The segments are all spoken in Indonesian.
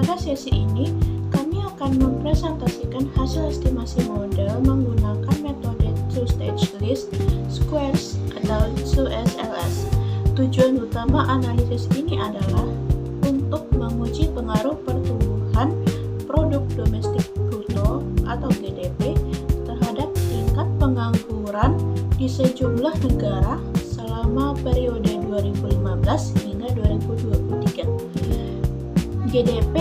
Pada sesi ini, kami akan mempresentasikan hasil estimasi model menggunakan metode Two-Stage List Squares atau 2SLS. Tujuan utama analisis ini adalah untuk menguji pengaruh pertumbuhan produk domestik bruto atau GDP terhadap tingkat pengangguran di sejumlah negara selama periode 2015 hingga 2023. GDP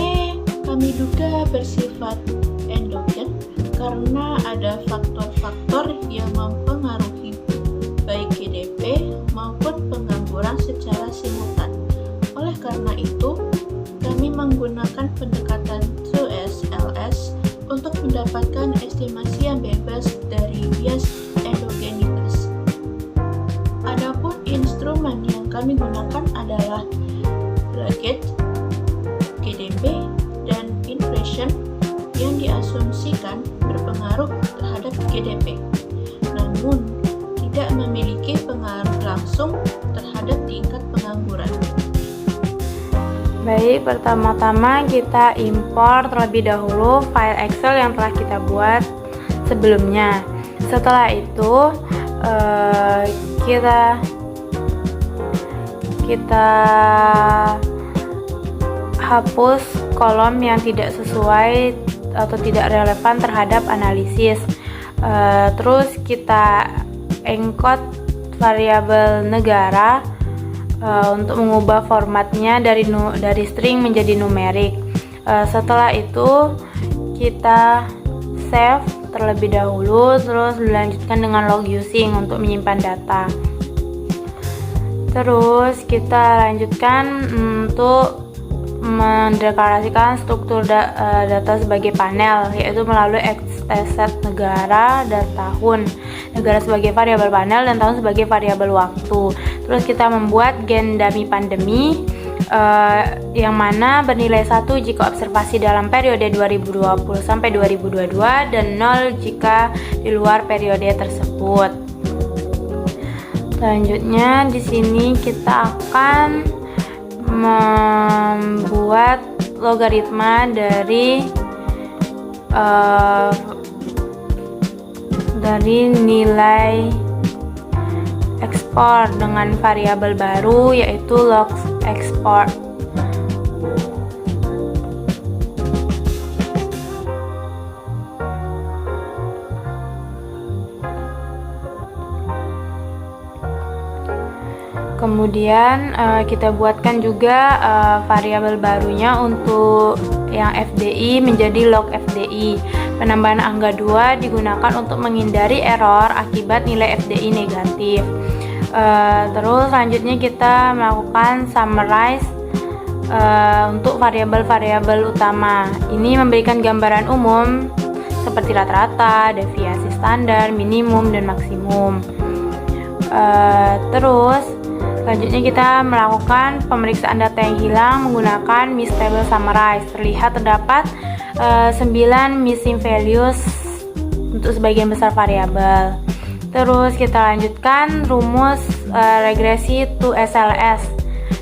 kami duga bersifat endogen karena ada faktor-faktor yang mempengaruhi baik GDP maupun pengangguran secara simultan. Oleh karena itu, kami menggunakan pendekatan 2SLS untuk mendapatkan estimasi yang bebas dari bias endogenitas. Adapun instrumen yang kami gunakan adalah Laggett, GDP, dan inflation yang diasumsikan berpengaruh terhadap GDP, namun tidak memiliki pengaruh langsung terhadap tingkat pengangguran. Baik, pertama-tama kita impor terlebih dahulu file Excel yang telah kita buat sebelumnya. Setelah itu kita hapus kolom yang tidak sesuai atau tidak relevan terhadap analisis. Terus kita encode variabel negara untuk mengubah formatnya dari string menjadi numerik. Setelah itu kita save terlebih dahulu, terus dilanjutkan dengan log using untuk menyimpan data. Terus kita lanjutkan untuk mendeklarasikan struktur data sebagai panel, yaitu melalui xset negara dan tahun, negara sebagai variabel panel dan tahun sebagai variabel waktu. Terus kita membuat gen dummy pandemi yang mana bernilai 1 jika observasi dalam periode 2020 sampai 2022 dan 0 jika di luar periode tersebut. Selanjutnya di sini kita akan membuat logaritma dari nilai ekspor dengan variabel baru yaitu log ekspor. Kemudian kita buatkan juga variabel barunya untuk yang FDI menjadi log FDI. Penambahan angka 2 digunakan untuk menghindari error akibat nilai FDI negatif. Terus selanjutnya kita melakukan summarize untuk variabel-variabel utama. Ini memberikan gambaran umum seperti rata-rata, deviasi standar, minimum, dan maksimum. Terus selanjutnya kita melakukan pemeriksaan data yang hilang menggunakan miss table summarize. Terlihat terdapat 9 missing values untuk sebagian besar variabel. Terus kita lanjutkan rumus regresi 2SLS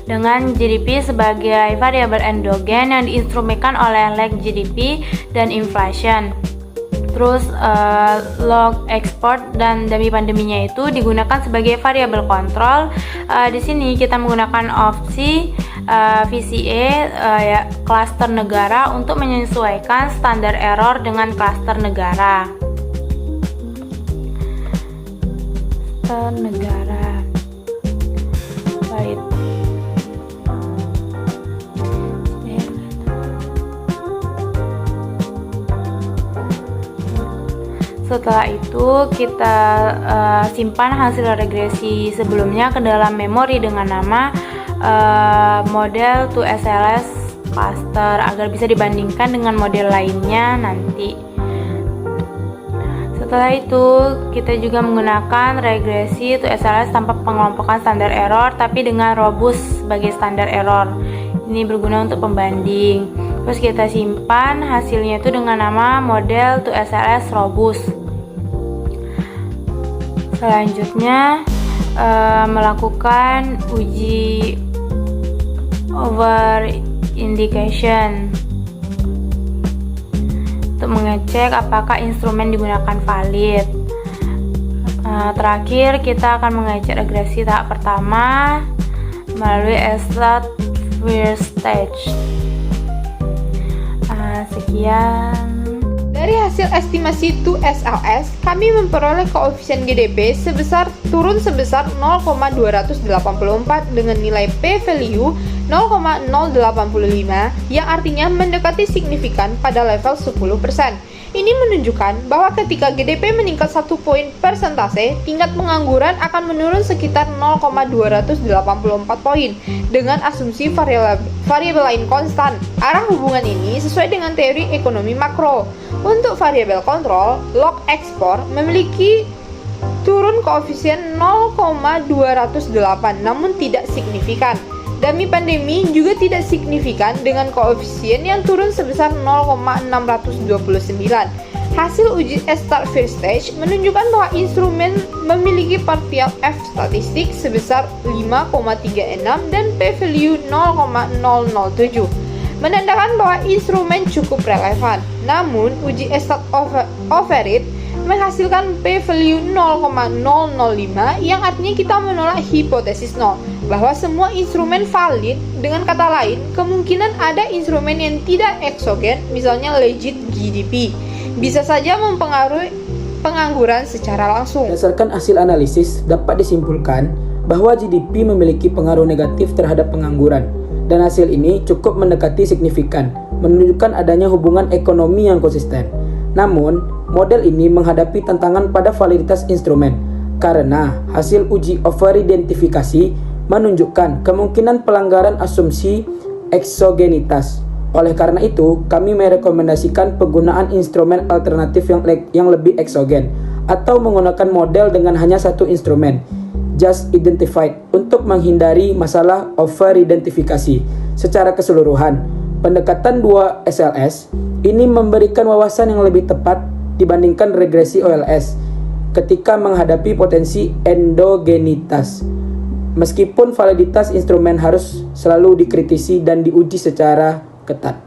dengan GDP sebagai variabel endogen yang diinstrumenkan oleh lag GDP dan inflation. Terus log export dan dummy pandeminya itu digunakan sebagai variabel kontrol. Di sini kita menggunakan opsi VCA ya, klaster negara untuk menyesuaikan standar error dengan klaster negara. Baik. Setelah itu kita simpan hasil regresi sebelumnya ke dalam memori dengan nama model 2SLS cluster agar bisa dibandingkan dengan model lainnya nanti. Setelah itu kita juga menggunakan regresi 2SLS tanpa pengelompokan standar error tapi dengan robust sebagai standar error. Ini berguna untuk pembanding. Terus kita simpan hasilnya itu dengan nama model 2SLS robust. Selanjutnya melakukan uji over indication untuk mengecek apakah instrumen digunakan valid. Terakhir, kita akan mengecek regresi tahap pertama melalui ESTAT First Stage. Sekian. Dari hasil estimasi 2SLS, kami memperoleh koefisien GDP turun sebesar 0,284 dengan nilai p-value 0,085 yang artinya mendekati signifikan pada level 10%. Ini menunjukkan bahwa ketika GDP meningkat 1 poin persentase, tingkat pengangguran akan menurun sekitar 0,284 poin dengan asumsi variabel lain konstan. Arah hubungan ini sesuai dengan teori ekonomi makro. Untuk variabel kontrol, log ekspor memiliki turun koefisien 0,208 namun tidak signifikan. Dami pandemi juga tidak signifikan dengan koefisien yang turun sebesar 0,629. Hasil uji ESTAT First Stage menunjukkan bahwa instrumen memiliki partial F statistik sebesar 5,36 dan p-value 0,007, menandakan bahwa instrumen cukup relevan. Namun, uji ESTAT overread menghasilkan p-value 0,005 yang artinya kita menolak hipotesis 0 bahwa semua instrumen valid. Dengan kata lain, kemungkinan ada instrumen yang tidak eksogen, misalnya legit GDP, bisa saja mempengaruhi pengangguran secara langsung. Berdasarkan hasil analisis, dapat disimpulkan bahwa GDP memiliki pengaruh negatif terhadap pengangguran, dan hasil ini cukup mendekati signifikan, menunjukkan adanya hubungan ekonomi yang konsisten. Namun, model ini menghadapi tantangan pada validitas instrumen, karena hasil uji overidentifikasi menunjukkan kemungkinan pelanggaran asumsi eksogenitas. Oleh karena itu, kami merekomendasikan penggunaan instrumen alternatif yang lebih eksogen, atau menggunakan model dengan hanya satu instrumen, just identified, untuk menghindari masalah overidentifikasi. Secara keseluruhan, pendekatan 2SLS ini memberikan wawasan yang lebih tepat dibandingkan regresi OLS ketika menghadapi potensi endogenitas. Meskipun validitas instrumen harus selalu dikritisi dan diuji secara ketat.